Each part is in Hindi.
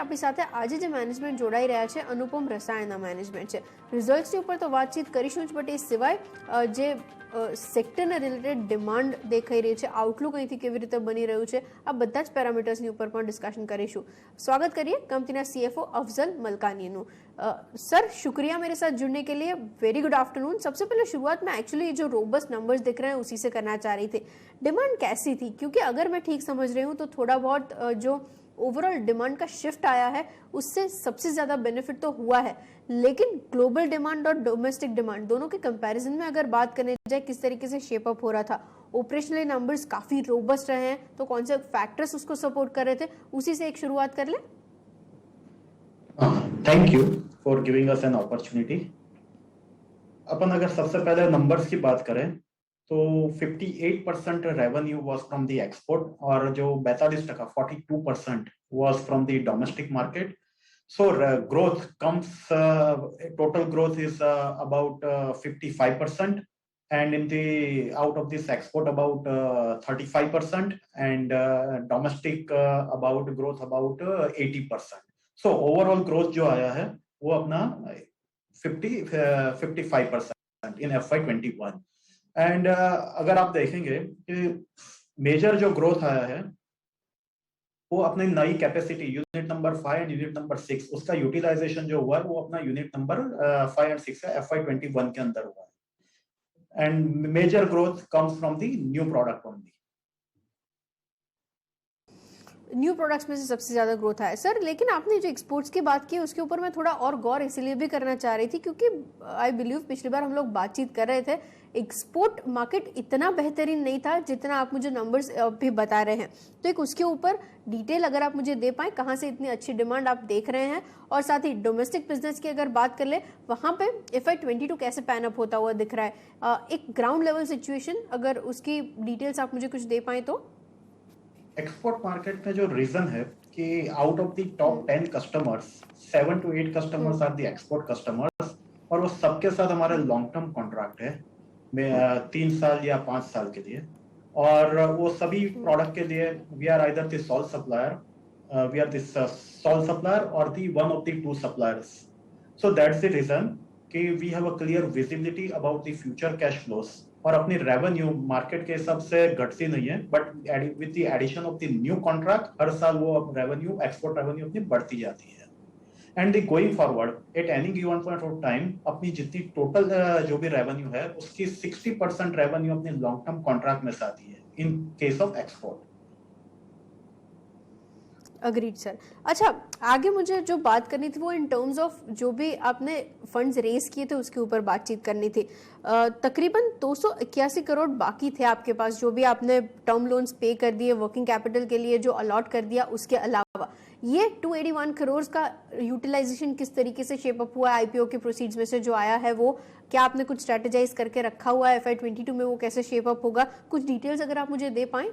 આપણી સાથે આજે જે મેનેજમેન્ટ જોડાઈ રહ્યા છે અનુપમ રસાયણના મેનેજમેન્ટ છે. રિઝલ્ટ્સની ઉપર તો વાતચીત કરીશું જ, બટ એ સિવાય જે સેક્ટરને રિલેટેડ ડિમાન્ડ દેખાઈ રહી છે, આઉટલુક અહીંથી કેવી રીતે બની રહ્યું છે, આ બધા જ પેરામીટર્સની ઉપર પણ ડિસ્કશન કરીશું. स्वागत करिए कंपनी सीएफओ अफजल मलकानी नु. सर शुक्रिया मेरे साथ जुड़ने के लिए. Very good afternoon. सबसे पहले शुरुआत में एक्चुअली जो रोबस्ट नंबर्स दिख रहे हैं उसी से करना चाह रही थी. डिमांड कैसी थी, क्योंकि अगर मैं ठीक समझ रही हूँ तो थोड़ा बहुत जो ओवरऑल डिमांड का शिफ्ट आया है उससे सबसे ज्यादा बेनिफिट तो हुआ है, लेकिन ग्लोबल डिमांड और डोमेस्टिक डिमांड दोनों के कंपैरिजन में अगर बात करने जाए किस तरीके से शेप अप हो रहा था, ऑपरेशनली नंबर्स काफी रोबस्ट रहे हैं, तो कौन से फैक्टर्स उसको सपोर्ट कर रहे थे, उसी से एक शुरुआत कर लें. Thank you for giving us an opportunity. अपन अगर सबसे पहले नंबर्स की बात करें तो 58% revenue was from the export और जो 42% 42% was from the domestic market. So growth comes, total growth is about 55%, and in the out of this export about 35%, and domestic about growth about 80%. So overall growth जो आया है वो अपना 55% in FY21. And अगर आप देखेंगे कि मेजर जो ग्रोथ आया है वो अपनी नई capacity unit number 5 and unit number 6 उसका यूटिलाइजेशन जो हुआ है वो अपना यूनिट नंबर 5 एंड 6 है FY21 के अंदर हुआ है. And major growth comes from the new product only. New products में से सबसे ज्यादा ग्रोथ आया सर. लेकिन आपने जो एक्सपोर्ट्स की बात की उसके ऊपर मैं थोड़ा और गौर इसलिए भी करना चाह रही थी क्योंकि आई बिलीव पिछली बार हम लोग बातचीत कर रहे थे, एक्सपोर्ट मार्केट इतना बेहतरीन नहीं था जितना आप मुझे नंबर्स भी बता रहे हैं. तो एक उसके ऊपर डिटेल अगर आप मुझे दे पाए, कहाँ से इतनी अच्छी डिमांड आप देख रहे हैं, और साथ ही डोमेस्टिक बिजनेस की अगर बात कर ले वहाँ पे FY22 कैसे पैन अप होता हुआ दिख रहा है, एक ग्राउंड लेवल सिचुएशन अगर उसकी डिटेल्स आप मुझे कुछ दे पाए तो. एक्सपोर्ट मार्केट में जो रीजन है कि out of the top 10 customers 7 to 8 customers are the export customers, और वो सबके साथ हमारे लॉन्ग टर्म कॉन्ट्रैक्ट है 3 साल या 5 साल के लिए, और वो सभी प्रोडक्ट के लिए we are either the sole supplier, we are the sole supplier और the one of the two suppliers. So that's the reason कि we have a clear visibility about the future cash flows, और अपनी रेवेन्यू मार्केट के हिसाब से घटती नहीं है, but with the addition of the new contract हर साल वो रेवेन्यू एक्सपोर्ट रेवेन्यू अपनी बढ़ती जाती है. And the going forward at any given point of time अपनी जितनी टोटल जो भी रेवेन्यू है उसकी 60% रेवेन्यू अपने लॉन्ग टर्म कॉन्ट्रैक्ट में से आती है in case of export. Agreed sir. अच्छा, आगे मुझे जो बात करनी थी वो इन टर्म्स ऑफ जो भी आपने फंड्स रेज किए थे उसके ऊपर बातचीत करनी थी. तकरीबन 281 करोड़ बाकी थे आपके पास, जो भी आपने टर्म लोन्स पे कर दिए, वर्किंग कैपिटल के लिए जो अलॉट कर दिया, उसके अलावा ये 281 करोड़ का यूटिलाइजेशन किस तरीके से शेप अप हुआ है, आईपीओ के प्रोसीड्स में से जो आया है वो क्या आपने कुछ स्ट्रेटेजाइज करके रखा हुआ है, FY22 में वो कैसे शेप अप होगा, कुछ डिटेल्स अगर आप मुझे दे पाएं.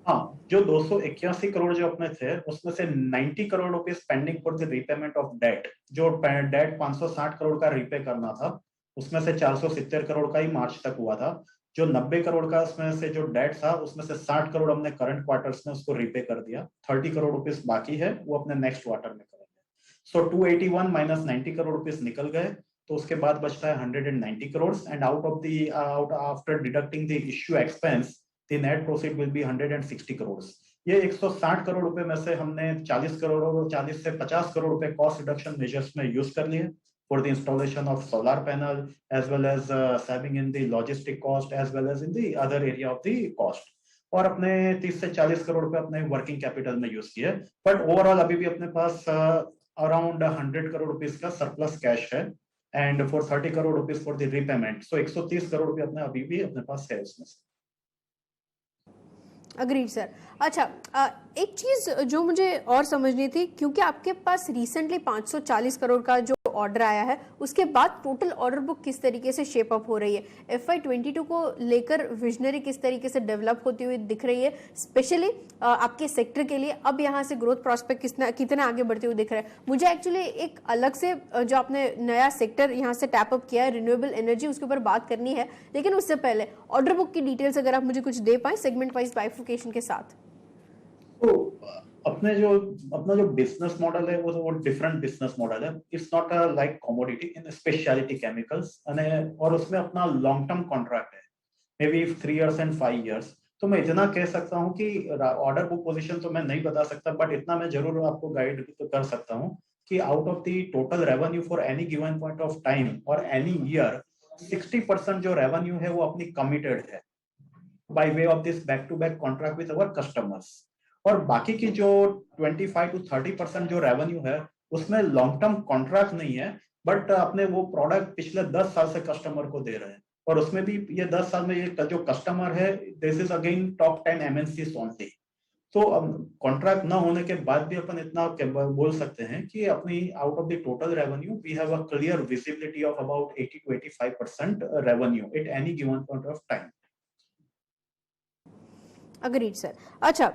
हाँ, जो 281 करोड़ जो अपने थे उसमें से 90 crore rupees pending for the repayment of debt. जो डेट 560 करोड़ का रीपे करना था उसमें से 470 करोड़ का ही मार्च तक हुआ था. जो 90 करोड़ का उसमें से जो डेट था उसमें से 60 करोड़ हमने करंट क्वार्टर्स में उसको रीपे कर दिया. 30 करोड़ रुपीस बाकी है वो अपने नेक्स्ट क्वार्टर में करेंगे. सो 281 माइनस 90 करोड़ रुपीस निकल गए, तो उसके बाद बचता है 190 crore. And out after deducting the issue expense the net proceed will be 160 crores. ये 160 करोड़ रुपए में से हमने 40 करोड़ और 40 से 50 करोड़ रुपए कॉस्ट रिडक्शन मेजर्स में यूज कर लिए for the installation of solar panel as well as saving in the logistic cost as well as in the other area of the cost, और अपने 30 से 40 करोड़ रुपए अपने वर्किंग कैपिटल में यूज किए. बट ओवरऑल अभी भी अपने पास अराउंड 100 करोड़ रुपीस का सरप्लस कैश है, and for 30 crore rupees for the repayment. सो 130 करोड़ रुपए अपने अभी भी अपने पास है उसमें से. Agreed sir. अच्छा, एक चीज जो मुझे और समझनी थी, क्योंकि आपके पास रिसेंटली 540 करोड़ का जो ऑर्डर आया है उसके बाद टोटल ऑर्डर बुक किस तरीके से शेप अप हो रही है, FY22 को लेकर विजनरी किस तरीके से डेवलप होती हुई दिख रही है, स्पेशली आपके सेक्टर के लिए अब यहाँ से ग्रोथ प्रोस्पेक्ट कितना आगे बढ़ते हुए दिख रहा है. मुझे एक्चुअली एक अलग से जो आपने नया सेक्टर यहाँ से टैप अप किया है रिन्यूएबल एनर्जी, उसके ऊपर बात करनी है, लेकिन उससे पहले ऑर्डर बुक की डिटेल्स अगर आप मुझे कुछ दे पाए सेगमेंट वाइज बाइफर्केशन के साथ. तो अपना जो बिजनेस मॉडल है वो डिफरेंट बिजनेस मॉडल है. It's not like commodity in speciality chemicals, और उसमें अपना लॉन्ग टर्म कॉन्ट्रैक्ट है, may be 3 years and 5 years. तो मैं इतना कह सकता हूँ कि ऑर्डर बुक पोजीशन तो मैं नहीं बता सकता, बट इतना मैं जरूर आपको गाइड कर सकता हूँ कि out of the total revenue for any given point of time और एनी ईयर, 60% जो रेवेन्यू है वो अपनी कमिटेड है by way of this back to back contract with our customers. और बाकी की जो 25 to 30% जो रेवेन्यू है उसमें लॉन्ग टर्म कॉन्ट्रैक्ट नहीं है, बट अपने वो प्रोडक्ट पिछले 10 साल से कस्टमर को दे रहे हैं. और उसमें भी ये 10 साल में ये जो कस्टमर है, this is again top 10 MNCs only. तो कॉन्ट्रैक्ट ना होने के बाद भी अपन इतना बोल सकते हैं कि अपनी out of the total revenue we have a clear visibility of about 80 to 85% revenue at any given point of time. Agreed sir. अच्छा,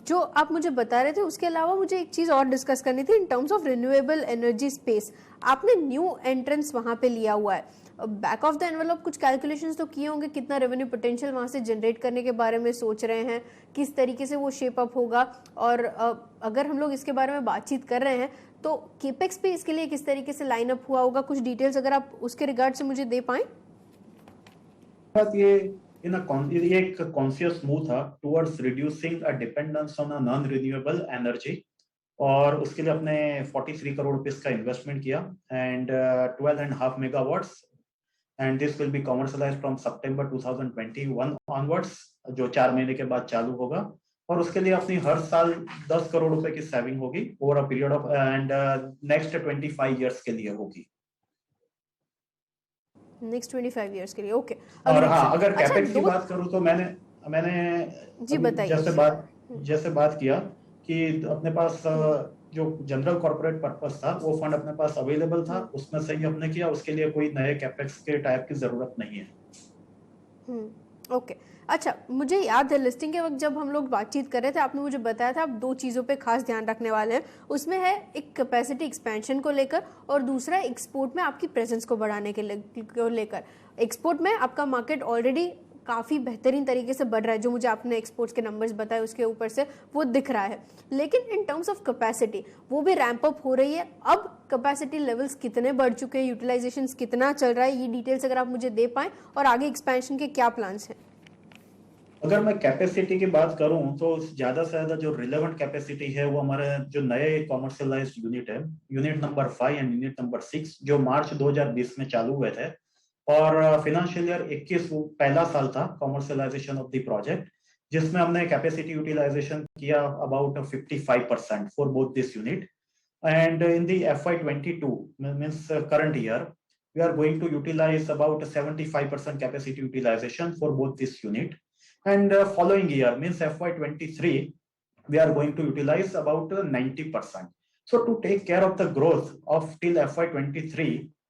जो आप मुझे बता रहे थे उसके अलावा मुझे एक चीज और डिस्कस करनी थी इन terms of renewable energy space. आपने न्यू एंट्रेंस वहां पे लिया हुआ है, बैक ऑफ द एनवेलप कुछ कैलकुलेशंस तो किए होंगे, कितना रेवेन्यू पोटेंशियल वहां से जनरेट करने के बारे में सोच रहे हैं, किस तरीके से वो शेप अप होगा, और अगर हम लोग इसके बारे में बातचीत कर रहे हैं तो केपेक्स पे इसके लिए किस तरीके से लाइन अप हुआ होगा, कुछ डिटेल्स अगर आप उसके रिगार्ड से मुझे दे पाएं. ये ये एक कॉन्शियस मूव था towards reducing a dependence on a non renewable energy, और उसके लिए अपने 43 करोड़ रुपीस का इन्वेस्टमेंट किया and 12.5 megawatts, and this will be commercialised from September 2021 onwards, जो 4 महीने के बाद चालू होगा. और उसके लिए अपनी हर साल 10 करोड़ रुपए की सेविंग होगी over a period of and next 25 years के लिए होगी. नेक्स्ट 25 ईयर्स के लिए. ओके. और हाँ, अगर कैपेक्स की बात करूं तो मैंने जी बताइए. जैसे बात किया कि अपने पास जो जनरल कॉर्पोरेट पर्पस था वो फंड अपने पास अवेलेबल था, उसमें से ही हमने किया, उसके लिए कोई नए कैपेक्स के टाइप की जरूरत नहीं है. ओके. अच्छा, मुझे याद है लिस्टिंग के वक्त जब हम लोग बातचीत कर रहे थे आपने मुझे बताया था आप दो चीज़ों पे खास ध्यान रखने वाले हैं. उसमें है एक कैपेसिटी एक्सपेंशन को लेकर और दूसरा एक्सपोर्ट में आपकी प्रेजेंस को बढ़ाने के लेकर. एक्सपोर्ट में आपका मार्केट ऑलरेडी काफ़ी बेहतरीन तरीके से बढ़ रहा है, जो मुझे आपने एक्सपोर्ट्स के नंबर्स बताए उसके ऊपर से वो दिख रहा है. लेकिन इन टर्म्स ऑफ कैपेसिटी वो भी रैंप अप हो रही है. अब कैपेसिटी लेवल्स कितने बढ़ चुके हैं, यूटिलाइजेशन कितना चल रहा है, ये डिटेल्स अगर आप मुझे दे पाएं, और आगे एक्सपेंशन के क्या प्लान्स हैं. अगर मैं कैपेसिटी की बात करूं तो ज्यादा से ज्यादा जो रिलेवेंट कैपेसिटी है वो हमारे जो नए कॉमर्शियलाइज्ड यूनिट है, unit number 5 and unit number 6, जो मार्च 2020 में चालू हुए थे. और फिनेंशियल ईयर 21 पहला साल था कॉमर्शियलाइजेशन ऑफ द प्रोजेक्ट, जिसमें हमने कैपेसिटी यूटिलाइजेशन किया about 55% for both this unit. And in the FY22 means current year we are going to utilize about 75% capacity utilization for both this unit. And following year means FY23 we are going to utilize about 90%. So to take care of the growth of till FY23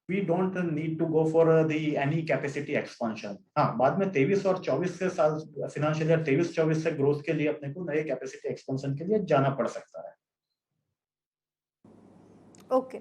we don't need to go for the any capacity expansion. हाँ, बाद में 23 और 24 के साल फिनेंशियल ईयर 23-24 से ग्रोथ के लिए अपने को नए कैपेसिटी एक्सपेंशन के लिए जाना पड़ सकता है. ओके.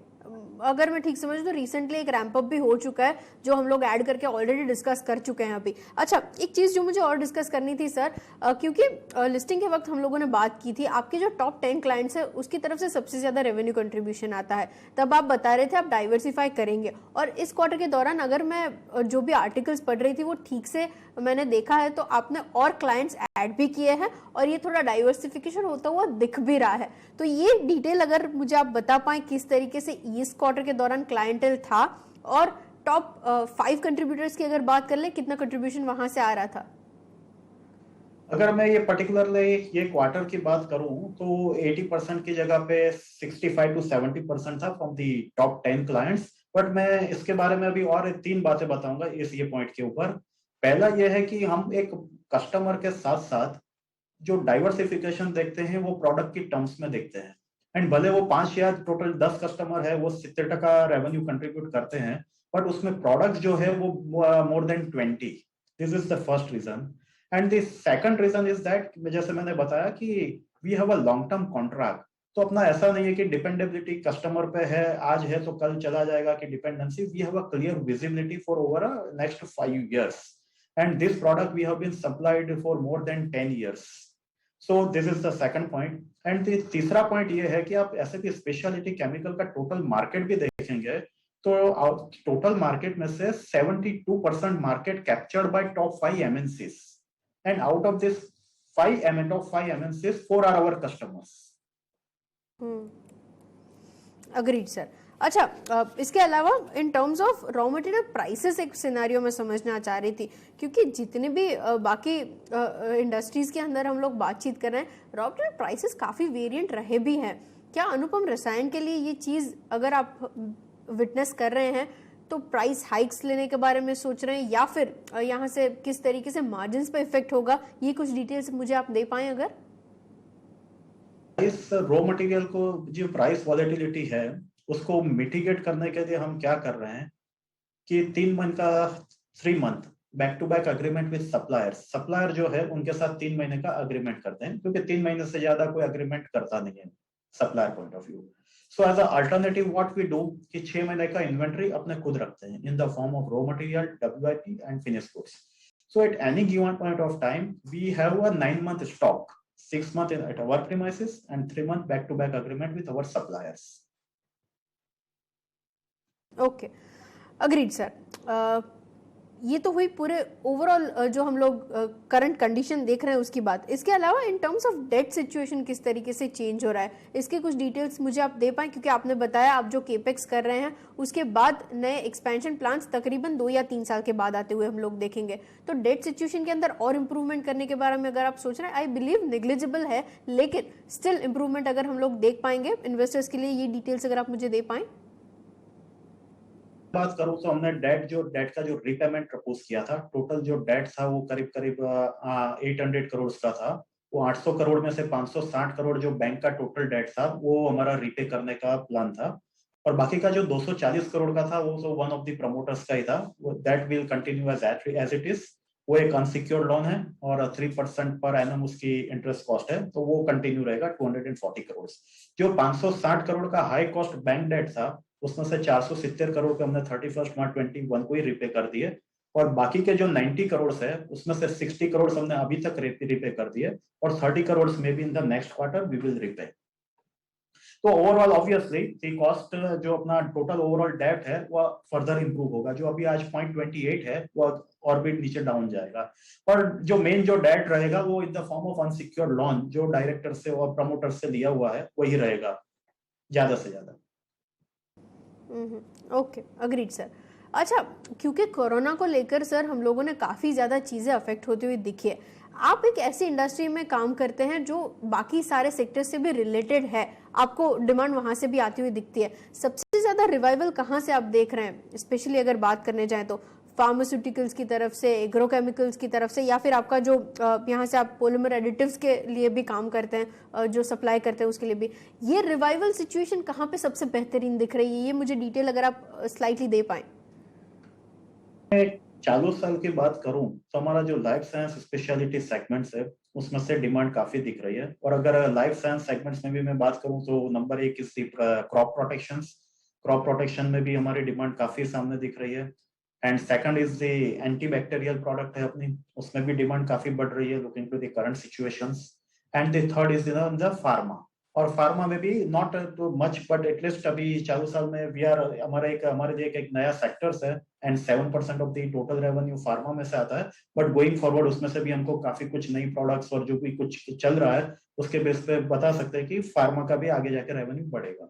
अगर मैं ठीक समझ तो रिसेंटली एक रैंप अप भी हो चुका है जो हम लोग ऐड करके ऑलरेडी डिस्कस कर चुके हैं अभी. अच्छा, एक चीज़ जो मुझे और डिस्कस करनी थी सर, क्योंकि लिस्टिंग के वक्त हम लोगों ने बात की थी आपके जो टॉप 10 क्लाइंट्स है उसकी तरफ से सबसे ज़्यादा रेवेन्यू कंट्रीब्यूशन आता है. तब आप बता रहे थे आप डाइवर्सिफाई करेंगे, और इस क्वार्टर के दौरान अगर मैं जो भी आर्टिकल्स पढ़ रही थी वो ठीक से मैंने देखा है तो आपने और क्लाइंट्स ऐड भी किए हैं और ये थोड़ा डाइवर्सिफिकेशन होता हुआ दिख भी रहा है. तो ये डिटेल अगर मुझे आप बता पाएं किस तरीके से इस क्वार्टर के दौरान क्लाइंटेल था, और टॉप 5 कंट्रीब्यूटर्स की अगर बात कर ले कितना कंट्रीब्यूशन वहां से आ रहा था. अगर मैं ये पर्टिकुलरली ये क्वार्टर की बात करूं तो 80% की जगह पे 65 to 70% था from the top 10 clients. But मैं इसके बारे में अभी और 3 बातें बताऊंगा इस ये पॉइंट के ऊपर. पहला ये है कि हम एक कस्टमर के साथ साथ जो डाइवर्सिफिकेशन देखते हैं वो प्रोडक्ट की टर्म्स में देखते हैं. एंड भले वो 5 या टोटल 10 कस्टमर है वो 70% रेवेन्यू कंट्रीब्यूट करते हैं, बट उसमें प्रोडक्ट जो है वो more than 20. This is the first reason. And the second reason is that जैसे मैंने बताया कि we have a long term contract. तो अपना ऐसा नहीं है कि डिपेंडेबिलिटी कस्टमर पे है, आज है तो कल चला जाएगा, कि dependency. We have a clear visibility for over next 5 years. And this product we have been supplied for more than 10 years. So this is the second point. And तीसरा पॉइंट ये है कि आप ऐसे भी स्पेशलिटी केमिकल का टोटल मार्केट भी देखेंगे तो टोटल मार्केट में से 72% market captured by top 5 MNCs, and out of this 5 MNCs 4 are our customers. Agreed sir. अच्छा, इसके अलावा in terms of raw material prices एक सिनेरियो में समझना चाह रही थी, क्योंकि जितने भी बाकी इंडस्ट्रीज के अंदर हम लोग बातचीत कर रहे हैं, रॉ मटेरियल प्राइसेस काफ़ी वेरिएंट रहे भी हैं। क्या अनुपम रसायन के लिए ये चीज़ अगर आप विटनेस कर रहे हैं तो प्राइस हाइक्स लेने के बारे में सोच रहे हैं, या फिर यहाँ से किस तरीके से मार्जिन्स पे इफेक्ट होगा, ये कुछ डिटेल्स मुझे आप दे पाएं अगर? इस रॉ मटेरियल को जो प्राइस वॉलेटिलिटी है उसको मिटिगेट करने के लिए हम क्या कर रहे हैं कि 3 month back to back agreement with supplier जो है उनके साथ 3 महीने का अग्रीमेंट करते हैं, क्योंकि 3 महीने से ज्यादा कोई अग्रीमेंट करता नहीं है supplier point of view. So as alternative what we do कि 6 महीने का इन्वेंट्री अपने खुद रखते हैं in the form of raw material, WIP and finish goods. So at any given point of time we have a 9 month stock, 6 month at our premises and 3 month back to back agreement with our suppliers. Okay, agreed sir. ये तो हुई पूरे ओवरऑल जो हम लोग करंट कंडीशन देख रहे हैं उसकी बात। इसके अलावा in terms of debt situation किस तरीके से चेंज हो रहा है, इसके कुछ डिटेल्स मुझे आप दे पाएं, क्योंकि आपने बताया आप जो केपेक्स कर रहे हैं उसके बाद नए एक्सपेंशन प्लान्स तकरीबन 2 या 3 साल के बाद आते हुए हम लोग देखेंगे। तो डेट सिचुएशन के अंदर और इम्प्रूवमेंट करने के बारे में अगर आप सोच रहे हैं, आई बिलीव नेग्लिजिबल है, लेकिन स्टिल इम्प्रूवमेंट अगर हम लोग देख पाएंगे इन्वेस्टर्स के लिए, ये डिटेल्स अगर आप मुझे दे पाएं। बात करूं तो हमने डेट का जो रीपेमेंट प्रपोज किया था, टोटल जो डेट था वो करीब करीब 800 करोड़ का था। वो 800 करोड़ में से 560 करोड़ जो बैंक का टोटल डेट था वो हमारा रीपे करने का प्लान था, और बाकी का जो 240 करोड़ का था वो तो वन ऑफ द प्रमोटर्स का ही था। That will continue as it is. वो एक अनसिक्योर्ड लोन है और 3% पर एनम उसकी इंटरेस्ट कॉस्ट है, तो वो कंटिन्यू रहेगा 240 करोड़। जो 560 करोड़ का हाई कॉस्ट बैंक डेट था उसमें से 470 करोड़ पे हमने 31 मार्च 21 को ही रिपे कर दिए, और बाकी के जो 90 करोड़ है उसमें से 60 करोड़ हमने अभी तक रिपे कर दिए, और 30 crore may be in the next quarter we will repay. तो ओवरऑल ऑब्वियसली दी कॉस्ट जो अपना टोटल ओवरऑल डेट है वो फर्दर इंप्रूव होगा। जो अभी आज 0.28 है वो और भी नीचे डाउन जाएगा, और जो मेन जो डेट रहेगा वो इन the form of unsecured loan जो डायरेक्टर से और प्रमोटर से लिया हुआ है वही रहेगा ज्यादा से ज्यादा। Okay, agreed sir. अच्छा, क्योंकि कोरोना को लेकर सर हम लोगों ने काफ़ी ज़्यादा चीज़ें अफेक्ट होती हुई दिखी है। आप एक ऐसी इंडस्ट्री में काम करते हैं जो बाकी सारे सेक्टर से भी रिलेटेड है, आपको डिमांड वहाँ से भी आती हुई दिखती है। सबसे ज़्यादा रिवाइवल कहाँ से आप देख रहे हैं, स्पेशली अगर बात करने जाएँ तो फार्मास्यूटिकल्स की तरफ से, एग्रोकेमिकल्स की तरफ से, या फिर आपका जो यहाँ से आप पॉलीमर एडिटिव्स के लिए भी काम करते हैं, जो सप्लाई करते हैं उसके लिए भी, ये रिवाइवल सिचुएशन कहाँ पे सबसे बेहतरीन दिख रही है, ये मुझे डिटेल अगर आप स्लाइटली दे पाएं। चालू साल की बात करूं तो हमारा जो लाइफ साइंस स्पेशलिटी सेगमेंट्स है उसमें से डिमांड काफी दिख रही है, और अगर लाइफ साइंस सेगमेंट्स में भी मैं बात करूं तो नंबर 1 इस क्रॉप प्रोटेक्शन में भी हमारी डिमांड काफी सामने दिख रही है, and second is the antibacterial product है अपनी, उसमें भी डिमांड काफी बढ़ रही है looking to the current situations, and the third is the pharma. और फार्मा में भी not too much but at least अभी चालू साल में वी आर हमारे लिए एक नया सेक्टर्स है, and 7% of the total revenue pharma में से आता है, बट गोइंग फॉरवर्ड उसमें से भी हमको काफी कुछ नई प्रोडक्ट्स और जो भी कुछ चल रहा है उसके बेस पे बता सकते हैं कि फार्मा का भी आगे जाके रेवेन्यू बढ़ेगा।